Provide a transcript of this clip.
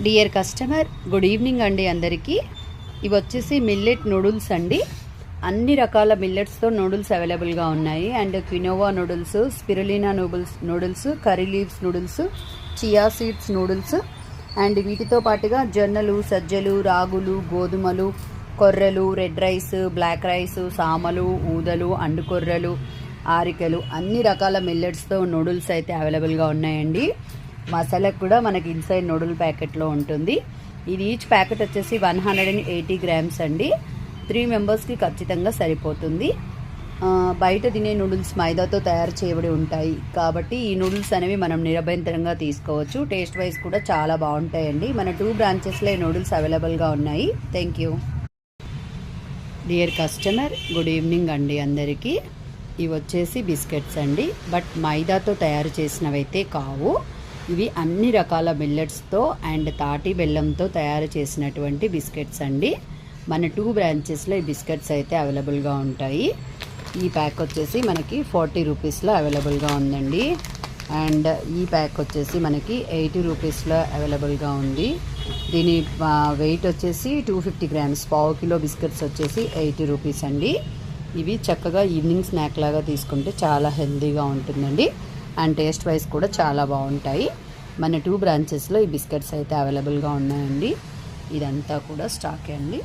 Dear customer, good evening అండి అందరికీ. ఇవి వచ్చేసి మిల్లెట్ నూడిల్స్ అండి. అన్ని రకాల మిల్లెట్స్తో నూడిల్స్ అవైలబుల్గా ఉన్నాయి. And quinoa noodles, spirulina noodles, curry leaves noodles, chia seeds noodles, and వీటితో పాటుగా జొన్నలు, సజ్జలు, రాగులు, గోధుమలు, కొర్రలు, రెడ్ రైస్, బ్లాక్ రైస్, సామలు, ఊదలు, అండుకొర్రలు, ఆరికలు, అన్ని రకాల మిల్లెట్స్తో నూడిల్స్ అయితే అవైలబుల్గా ఉన్నాయండి. మసాలా కూడా మనకి ఇన్సైడ్ నూడిల్ ప్యాకెట్లో ఉంటుంది. ఇది ఈచ్ ప్యాకెట్ వచ్చేసి 180 గ్రామ్స్ అండి. 3 మెంబర్స్కి ఖచ్చితంగా సరిపోతుంది. బయట తినే నూడిల్స్ మైదాతో తయారు చేయబడి ఉంటాయి కాబట్టి ఈ నూడిల్స్ అనేవి మనం నిరభ్యంతరంగా తీసుకోవచ్చు. టేస్ట్ వైజ్ కూడా చాలా బాగుంటాయండి. మన 2 బ్రాంచెస్లో ఈ నూడిల్స్ అవైలబుల్గా ఉన్నాయి. Thank you. Dear customer, good evening అండి అందరికీ. ఇవి వచ్చేసి బిస్కెట్స్ అండి, బట్ మైదాతో తయారు చేసినవైతే కావు. ఇవి అన్ని రకాల మిల్లెట్స్తో అండ్ తాటి బెల్లంతో తయారు చేసినటువంటి బిస్కెట్స్ అండి. మన 2 బ్రాంచెస్లో ఈ బిస్కెట్స్ అయితే అవైలబుల్గా ఉంటాయి. ఈ ప్యాక్ వచ్చేసి మనకి 40 రూపీస్లో అవైలబుల్గా ఉందండి. అండ్ ఈ ప్యాక్ వచ్చేసి మనకి 80 రూపీస్లో అవైలబుల్గా ఉంది. దీని వెయిట్ వచ్చేసి 250 గ్రామ్స్. పావు కిలో బిస్కెట్స్ వచ్చేసి 80 రూపీస్ అండి. ఇవి చక్కగా ఈవినింగ్ స్నాక్ లాగా తీసుకుంటే చాలా హెల్తీగా ఉంటుందండి. అండ్ టేస్ట్ వైజ్ కూడా చాలా బాగుంటాయి. మన 2 బ్రాంచెస్లో ఈ బిస్కెట్స్ అయితే అవైలబుల్గా ఉన్నాయండి. ఇదంతా కూడా స్టాక్ అండి.